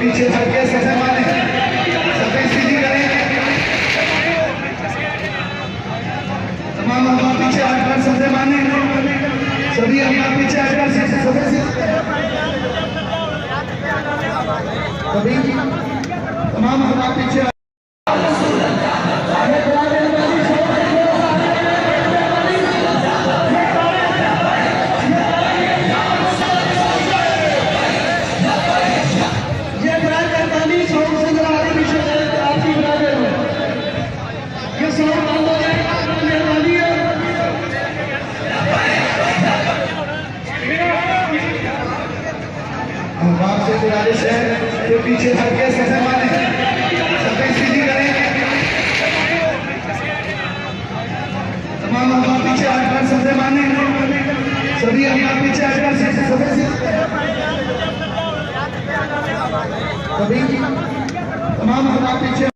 पीछे हटके सफे माने, सफे सीधी करें। तमाम हवा पीछे हटकर सफे माने, सभी हवा पीछे हटकर सफे सीधी, सभी तमाम हवा पीछे। बाप से गुजारिश है कि पीछे हटके सफे माने, सफे सीधी करें। तमाम हवा पीछे हटकर सफे माने, सभी हवा पीछे हटकर सफे सीधी, सभी तमाम हवा पीछे।